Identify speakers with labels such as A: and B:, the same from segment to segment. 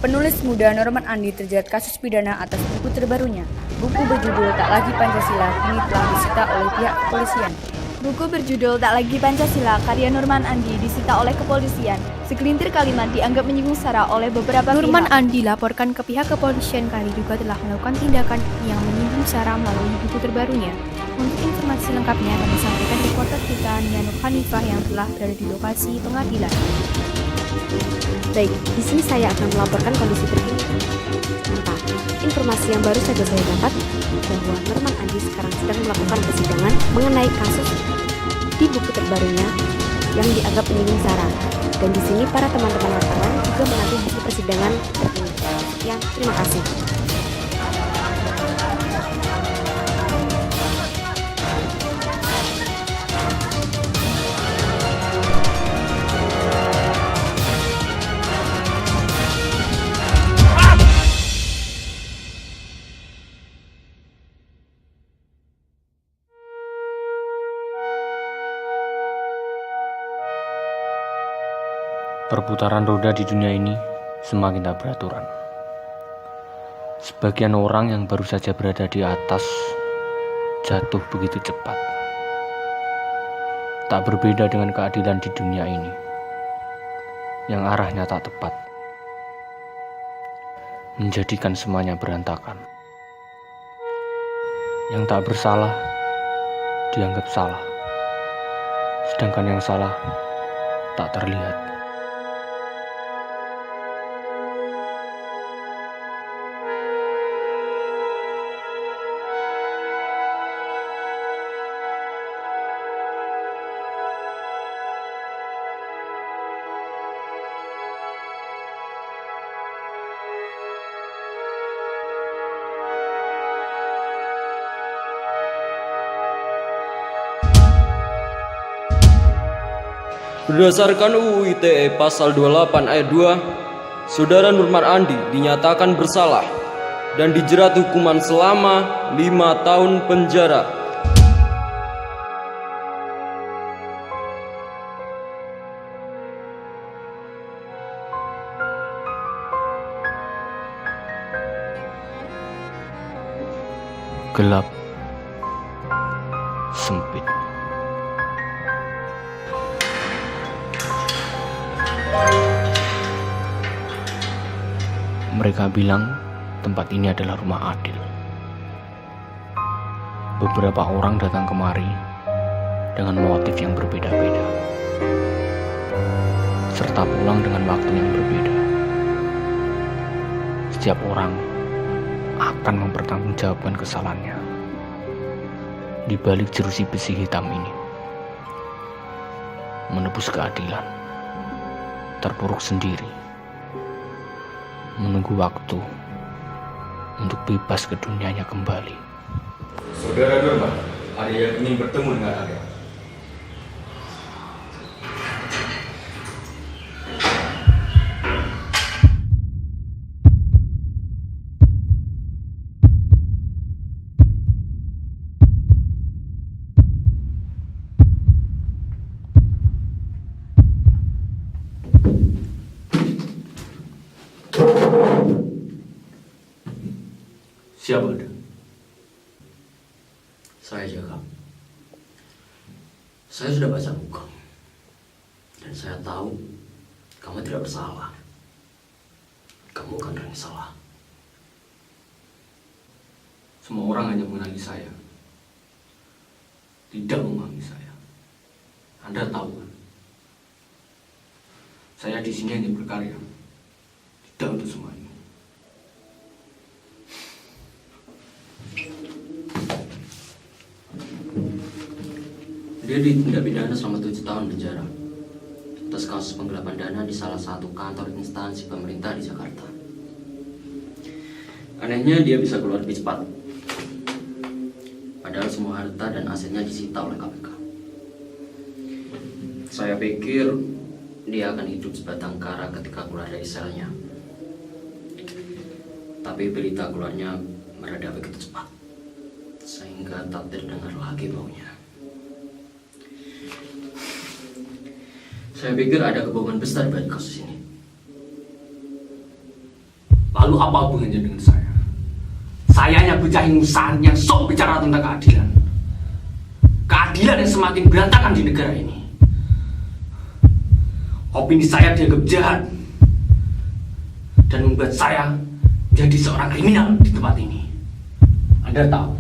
A: Penulis muda Norman Andi terjerat kasus pidana atas buku terbarunya. Buku berjudul Tak Lagi Pancasila kini telah disita oleh pihak kepolisian.
B: Buku berjudul Tak Lagi Pancasila karya Norman Andi disita oleh kepolisian. Segelintir kalimat dianggap menyinggung sara oleh beberapa
C: Norman
B: pihak.
C: Andi laporkan ke pihak kepolisian kali juga telah melakukan tindakan yang menyinggung sara melalui buku terbarunya. Untuk informasi lengkapnya kami sampaikan reporter kita Nia Nur Hanifah yang telah berada di lokasi pengadilan.
D: Baik, di sini saya akan melaporkan kondisi terkini. Sebentar, informasi yang baru saja saya dapat bahwa Norman Andi sekarang sedang melakukan persidangan mengenai kasus di buku terbarunya yang dianggap menyinggung sara. Dan di sini para teman-teman wartawan juga menanti hasil persidangan terkini. Sekian, terima kasih.
E: Perputaran roda di dunia ini semakin tak beraturan. Sebagian orang yang baru saja berada di atas jatuh begitu cepat. Tak berbeda dengan keadilan di dunia ini yang arahnya tak tepat, menjadikan semuanya berantakan. Yang tak bersalah dianggap salah, sedangkan yang salah tak terlihat.
F: Berdasarkan UU ITE pasal 28 ayat 2, Saudara Norman Andi dinyatakan bersalah dan dijerat hukuman selama 5 tahun penjara.
E: Gelap, sempit. Mereka bilang tempat ini adalah rumah adil. Beberapa orang datang kemari dengan motif yang berbeda-beda, serta pulang dengan waktu yang berbeda. Setiap orang akan mempertanggungjawabkan kesalahannya di balik jeruji besi hitam ini. Menebus keadilan, terpuruk sendiri, menunggu waktu untuk bebas ke dunianya kembali.
F: Saudara Norman, ada yang ingin bertemu dengan Anda.
G: Siapa Anda? Saya Jaka. Saya sudah baca buku dan saya tahu kamu tidak bersalah. Kamu kan orang yang salah. Semua orang hanya mengenali saya, tidak memahami saya. Anda tahu kan? Saya di sini hanya berkarya, tidak untuk semua ini. Dia ditindak pidana selama 7 tahun penjara atas kasus penggelapan dana di salah satu kantor instansi pemerintah di Jakarta. Anehnya dia bisa keluar lebih cepat, padahal semua harta dan asetnya disita oleh KPK. Saya pikir dia akan hidup sebatang kara ketika keluar dari selnya, tapi berita keluarnya mereda begitu cepat sehingga tak terdengar lagi baunya. Saya pikir ada kebohongan besar balik kasus ini.
H: Lalu apa hubungannya dengan saya? Saya hanya bocah ingusan yang sok bicara tentang keadilan. Keadilan yang semakin berantakan di negara ini. Opini saya dianggap jahat dan membuat saya menjadi seorang kriminal di tempat ini. Anda tahu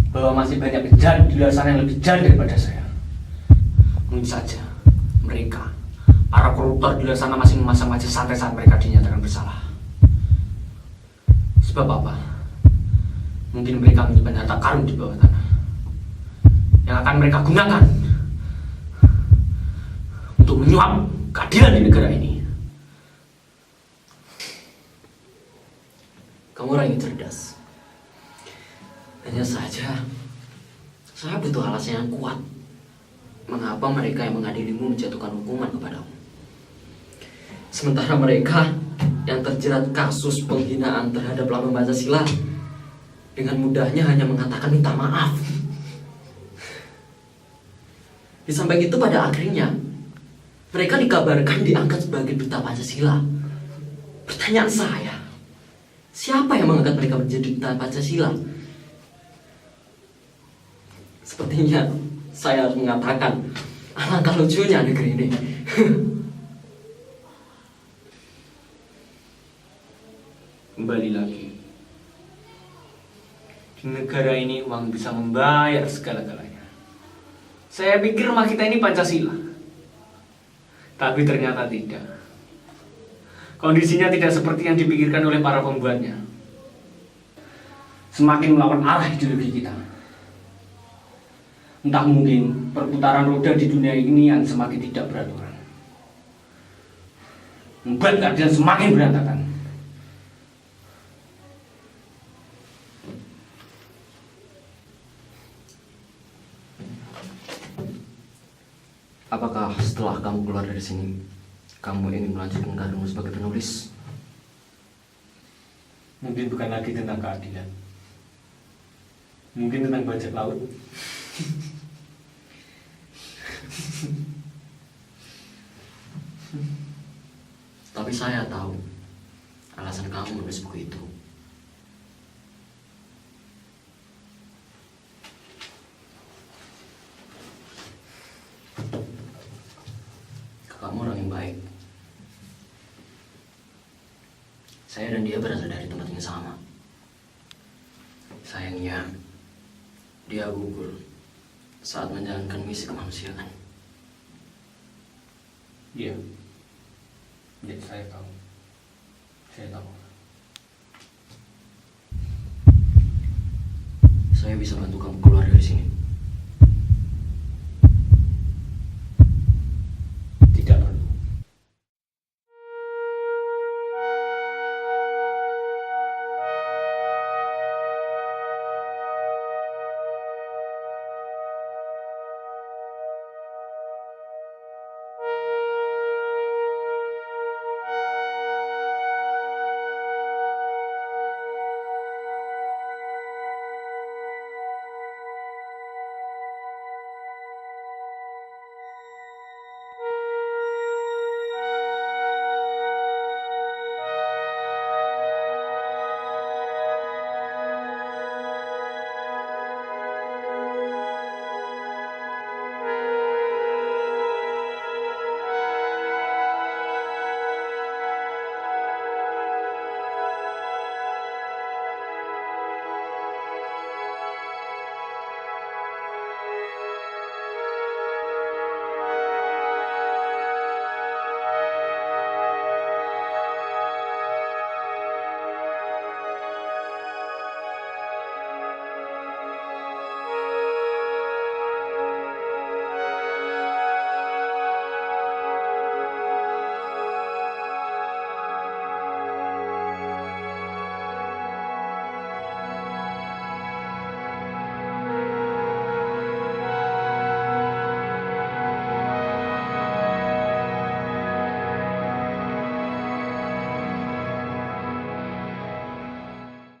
H: bahwa masih banyak penjahat di luar sana yang lebih jahat daripada saya. Mungkin saja mereka, para koruptor di luar sana, masih memasang wajah santai saat mereka dinyatakan bersalah. Sebab apa? Mungkin mereka menyimpan harta karun di bawah tanah yang akan mereka gunakan untuk menyuap keadilan di negara ini.
G: Kamu orang yang cerdas. Hanya saja, saya butuh alasan yang kuat. Mengapa mereka yang mengadilimu menjatuhkan hukuman kepadamu? Sementara mereka yang terjerat kasus penghinaan terhadap lambang Pancasila dengan mudahnya hanya mengatakan minta maaf. Di samping itu pada akhirnya mereka dikabarkan diangkat sebagai duta Pancasila. Pertanyaan saya, siapa yang mengangkat mereka menjadi duta Pancasila? Sepertinya saya harus mengatakan, alangkah lucunya negeri ini.
H: Kembali lagi, di negara ini uang bisa membayar segala-galanya. Saya pikir rumah kita ini Pancasila, tapi ternyata tidak. Kondisinya tidak seperti yang dipikirkan oleh para pembuatnya. Semakin melawan arah ideologi kita. Entah mungkin perputaran roda di dunia ini yang semakin tidak beraturan, membuat keadilan semakin berantakan.
G: Apakah setelah kamu keluar dari sini, kamu ingin melanjutkan karirmu sebagai penulis?
H: Mungkin bukan lagi tentang keadilan, mungkin tentang bajak laut.
G: Tapi saya tahu alasan kamu menulis buku itu. Kamu orang yang baik. Saya dan dia berasal dari tempat yang sama. Sayangnya, dia gugur saat menjalankan misi kemanusiaan.
H: Iya, ya, saya tahu. Saya tahu.
G: Saya bisa bantu kamu keluar dari sini.